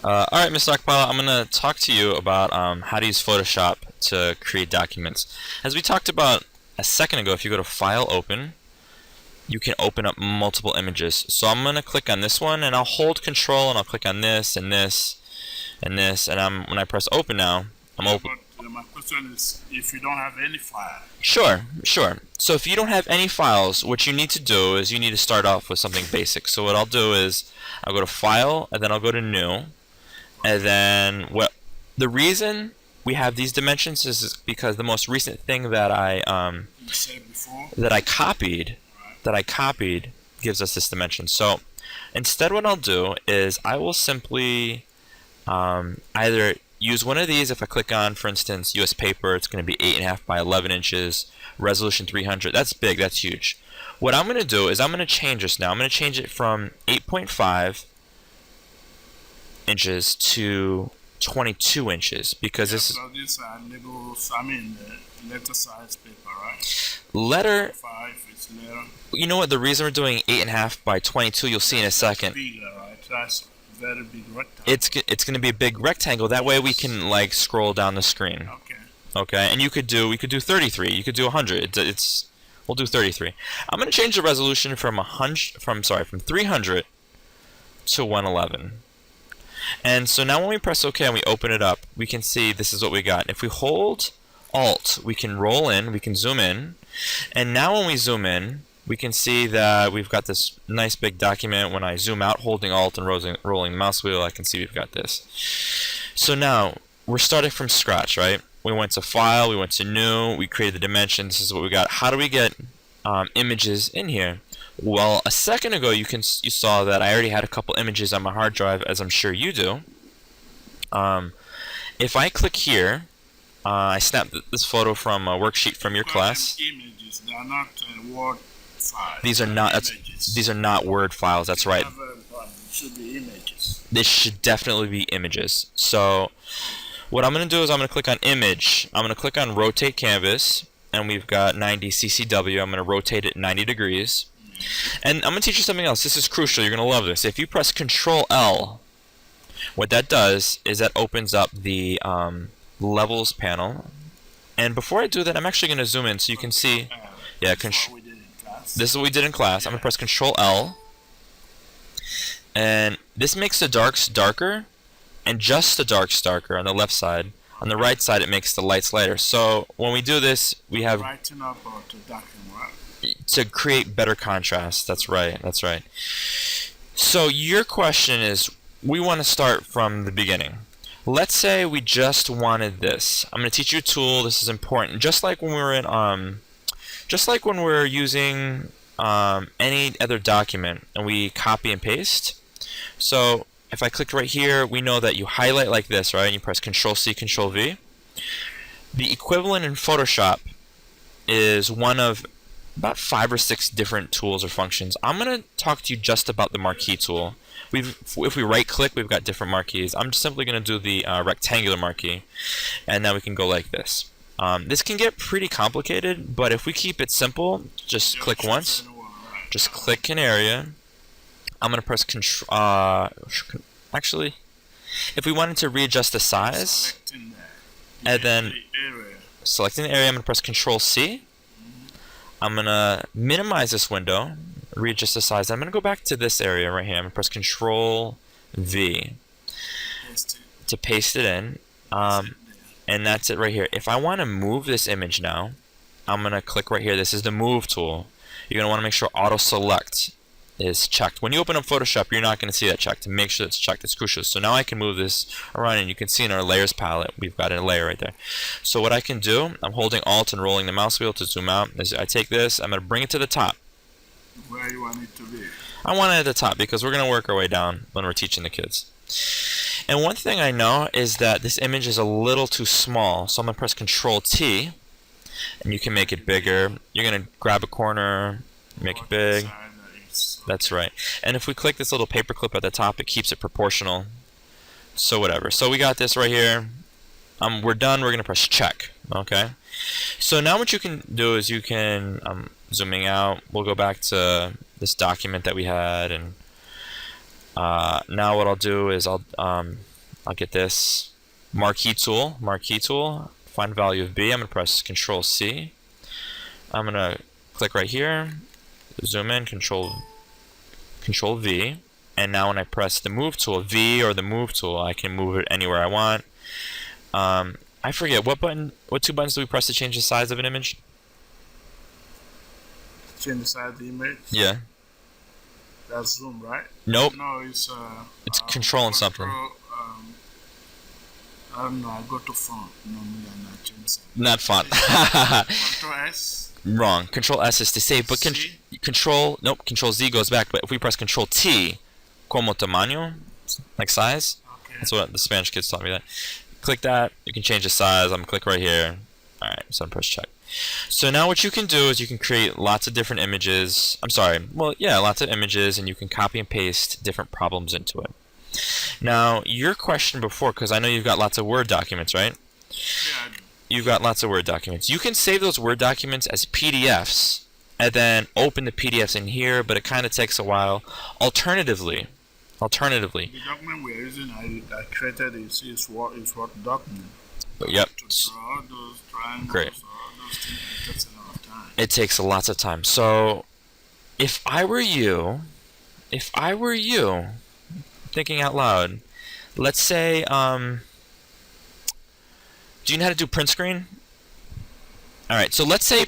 Alright, Mr. Okpala, I'm going to talk to you about how to use Photoshop to create documents. As we talked about a second ago, if you go to File, Open, you can open up multiple images. So I'm going to click on this one, and I'll hold Control, and I'll click on this, and this, and this, and when I press Open now, I'm open. But my question is, if you don't have any file. Sure, sure. So if you don't have any files, what you need to do is you need to start off with something basic. So what I'll do is I'll go to File, and then I'll go to New. And then the reason we have these dimensions is because the most recent thing that You said before. that I copied gives us this dimension. So instead, what I'll do is I will simply either use one of these. If I click on, for instance, US paper, it's going to be 8.5 by 11 inches, resolution 300. That's big. That's huge. What I'm going to do is I'm going to change this now. I'm going to change it from 8.5 inches to 22 inches because this is these are labels, letter size paper, right? letter. 5 is letter. You know what? The reason we're doing 8.5 by 22, you'll see in a second. Big, right? That's very big rectangle. It's going to be a big rectangle. That way we can like scroll down the screen. Okay. Okay, and we could do 33. You could do 100. We'll do 33. I'm going to change the resolution from 300 to 111. And so now when we press OK and we open it up, we can see this is what we got. If we hold Alt, we can roll in, we can zoom in. And now when we zoom in, we can see that we've got this nice big document. When I zoom out holding Alt and rolling the mouse wheel, I can see we've got this. So now we're starting from scratch, right? We went to File, we went to New, we created the dimension. This is what we got. How do we get images in here? Well, a second ago you saw that I already had a couple images on my hard drive, as I'm sure you do. If I click here, I snapped this photo from a worksheet from your class. Images, they are not Word files. These are not Word files. That's right. It should be images. This should definitely be images. So what I'm going to do is I'm going to click on Image. I'm going to click on Rotate Canvas, and we've got 90 CCW. I'm going to rotate it 90 degrees. And I'm going to teach you something else. This is crucial. You're going to love this. If you press Control L, what that does is that opens up the Levels panel. And before I do that, I'm actually going to zoom in so you can see. Yeah, this is what we did in class. I'm going to press Control L. And this makes the darks darker, and just the darks darker on the left side. On the right side, it makes the lights lighter. So when we do this, we have Brighten up or to darken, right? to create better contrast. That's right. That's right. So your question is, we want to start from the beginning. Let's say we just wanted this. I'm going to teach you a tool. This is important. Just like when we were using any other document and we copy and paste. So if I click right here, we know that you highlight like this, right? And you press Control C, Control V. The equivalent in Photoshop is one of about 5 or 6 different tools or functions. I'm going to talk to you just about the marquee tool. If we right click, we've got different marquees. I'm just simply going to do the rectangular marquee, and now we can go like this. This can get pretty complicated, but if we keep it simple, just click once, just click an area. I'm going to press Control. Actually, if we wanted to readjust the size, and then selecting the area, I'm going to press Control C. I'm going to minimize this window, readjust the size. I'm going to go back to this area right here. I'm going to press Control V to paste it in. And that's it right here. If I want to move this image now, I'm going to click right here. This is the Move tool. You're going to want to make sure Auto Select is checked. When you open up Photoshop, you're not going to see that checked. To make sure it's checked, it's crucial. So now I can move this around, and you can see in our layers palette, we've got a layer right there. So what I can do, I'm holding Alt and rolling the mouse wheel to zoom out. As I take this, I'm going to bring it to the top. Where you want it to be? I want it at the top because we're going to work our way down when we're teaching the kids. And one thing I know is that this image is a little too small. So I'm going to press Control T, and you can make it bigger. You're going to grab a corner, make it big. That's right. And if we click this little paper clip at the top, it keeps it proportional. So whatever. So we got this right here. We're done. We're going to press check. Okay. So now what you can do is you can, zooming out, we'll go back to this document that we had. And now what I'll do is I'll I'll get this marquee tool, find value of B. I'm going to press Control C. I'm going to click right here, zoom in, Control V. And now when I press the move tool, V or the move tool, I can move it anywhere I want. I forget, what two buttons do we press to change the size of an image? Change the size of the image? Yeah. That's zoom, right? Nope. No, it's control and something. I don't know, I go to font. Normally I not change size. Not font. Control S? Wrong. Control S is to save, but Control Z goes back, but if we press Control T, como tamaño, like size, Okay. that's what the Spanish kids taught me that. Click that, you can change the size. I'm going to click right here. Alright, so I'm press check. So now what you can do is you can create lots of different images. Lots of images, and you can copy and paste different problems into it. Now, your question before, because I know you've got lots of Word documents, right? Yeah. You've got lots of Word documents. You can save those Word documents as PDFs and then open the PDFs in here, but it kind of takes a while. Alternatively, The document we're using, I created is what document. Yep. To draw those triangles, Great. all those things, it takes a lot of time. It takes lots of time. So, if I were you, thinking out loud, let's say, do you know how to do print screen? Alright, so let's say,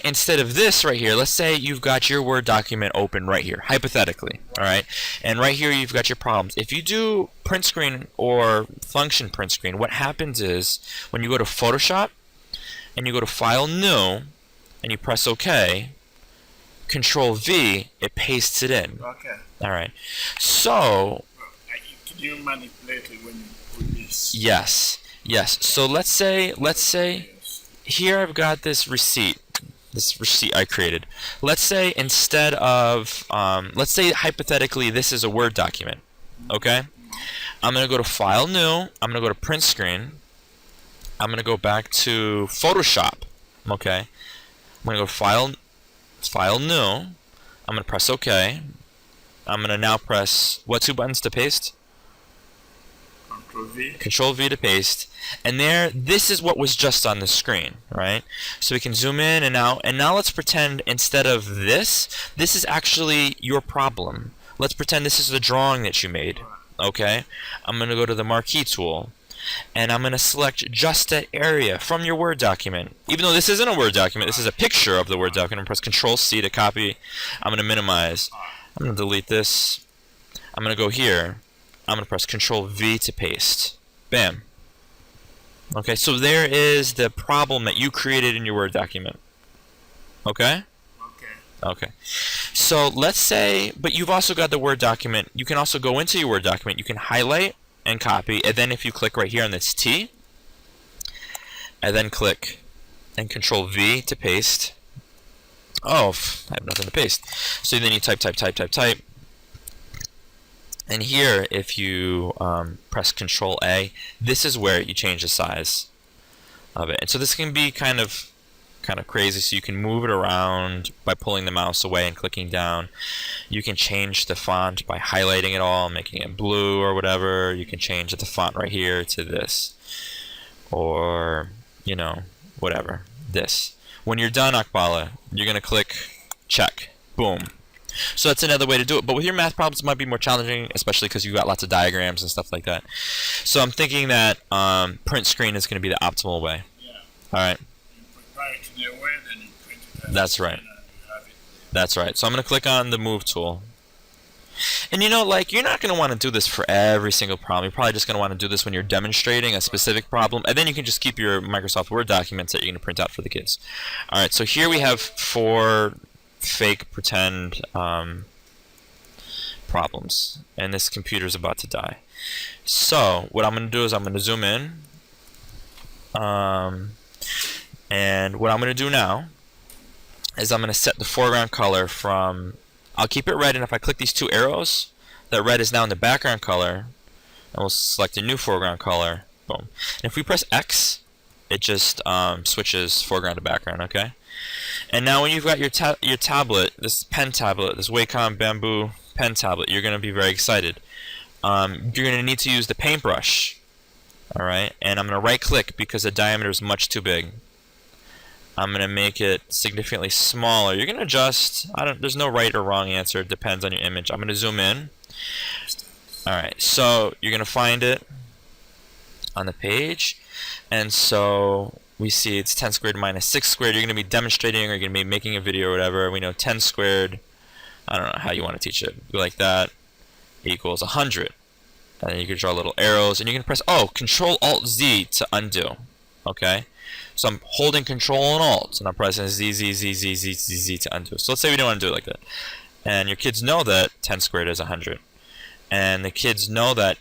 instead of this right here, let's say you've got your Word document open right here, hypothetically, alright? And right here you've got your problems. If you do print screen or function print screen, what happens is, when you go to Photoshop, and you go to File, New, and you press OK, Control V, it pastes it in. Okay. Alright, so... Can you manipulate it when you put this? Yes. So let's say here I've got this receipt I created. Let's say instead of let's say hypothetically this is a Word document. Okay? I'm going to go to File, New. I'm going to go to Print Screen. I'm going to go back to Photoshop. Okay? I'm going to go to File, New. I'm going to press OK. I'm going to now press what two buttons to paste? Control V to paste, and this is what was just on the screen, right? So we can zoom in and out, and now let's pretend instead of this is actually your problem. Let's pretend this is the drawing that you made, okay? I'm going to go to the marquee tool, and I'm going to select just that area from your Word document. Even though this isn't a Word document, this is a picture of the Word document. Press Control C to copy. I'm going to minimize. I'm going to delete this. I'm going to go here. I'm going to press Control V to paste. Bam. Okay, so there is the problem that you created in your Word document. Okay? Okay. So let's say, but you've also got the Word document. You can also go into your Word document. You can highlight and copy, and then if you click right here on this T, and then click and Control V to paste. Oh, I have nothing to paste. So then you type. And here, if you press Control A, this is where you change the size of it. And so this can be kind of crazy. So you can move it around by pulling the mouse away and clicking down. You can change the font by highlighting it all, making it blue or whatever. You can change the font right here to this, or whatever, this. When you're done, okpala, you're gonna click check. Boom. So that's another way to do it. But with your math problems, it might be more challenging, especially because you've got lots of diagrams and stuff like that. So I'm thinking that print screen is going to be the optimal way. Yeah. All right. You prepare it in a way, then you print it as That's a right. screen and you have it there. That's right. So I'm going to click on the Move tool. And you're not going to want to do this for every single problem. You're probably just going to want to do this when you're demonstrating a specific problem. And then you can just keep your Microsoft Word documents that you're going to print out for the kids. All right. So here we have 4 fake pretend problems, and this computer's about to die. So what I'm going to do is I'm going to zoom in, and what I'm going to do now is I'm going to set the foreground color from, I'll keep it red, and if I click these 2 arrows, that red is now in the background color, and we'll select a new foreground color. Boom. And if we press X, it just switches foreground to background. Okay. And now when you've got your tablet, this pen tablet, this Wacom Bamboo pen tablet, you're going to be very excited. you're going to need to use the paintbrush. Alright, and I'm going to right click because the diameter is much too big. I'm going to make it significantly smaller. You're going to adjust. There's no right or wrong answer. It depends on your image. I'm going to zoom in. Alright, so you're going to find it on the page. And so we see it's 10 squared minus 6 squared. You're going to be demonstrating or you're going to be making a video or whatever. We know 10 squared, I don't know how you want to teach it. Like that equals 100. And then you can draw little arrows, and you can press, Control Alt Z to undo. Okay? So I'm holding Control and Alt, and I'm pressing Z, Z, Z, Z, Z, Z, Z to undo. So let's say we don't want to do it like that. And your kids know that 10 squared is 100. And the kids know that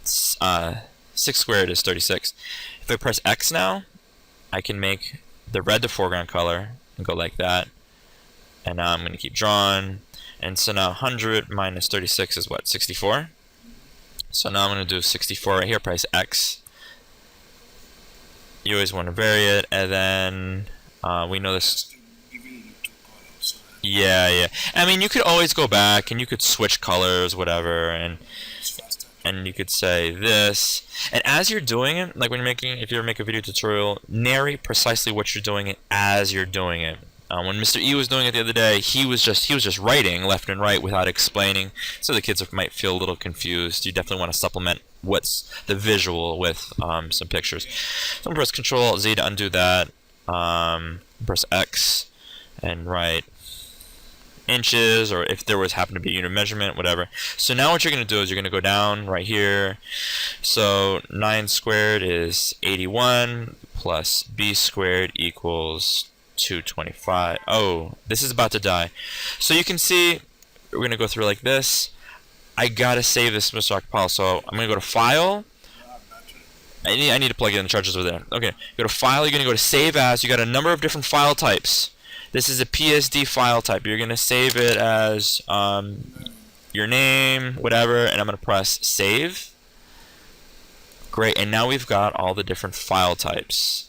6 squared is 36. If I press X now, I can make the red the foreground color and go like that. And now I'm going to keep drawing. And so now 100 minus 36 is what? 64? So now I'm going to do 64 right here, press X. You always want to vary it, and then we know this. Yeah. I mean, you could always go back and you could switch colors, whatever, and you could say this. And as you're doing it, like if you're making a video tutorial, narrate precisely what you're doing as you're doing it. When Mr. E was doing it the other day, he was just writing left and right without explaining, so the kids might feel a little confused. You definitely want to supplement what's the visual with some pictures. So I'm going to press Control Alt Z to undo that. Press X and write inches, or if there happened to be a unit of measurement, whatever. So now what you're going to do is you're going to go down right here. So 9 squared is 81 plus B squared equals 225. Oh, this is about to die. So you can see we're going to go through like this. I gotta save this, Mr. Okpala, so I'm going to go to File. I need to plug in the charges over there. Okay, go to File, you're going to go to Save As. You got a number of different file types. This is a PSD file type. You're going to save it as your name, whatever, and I'm going to press Save. Great, and now we've got all the different file types.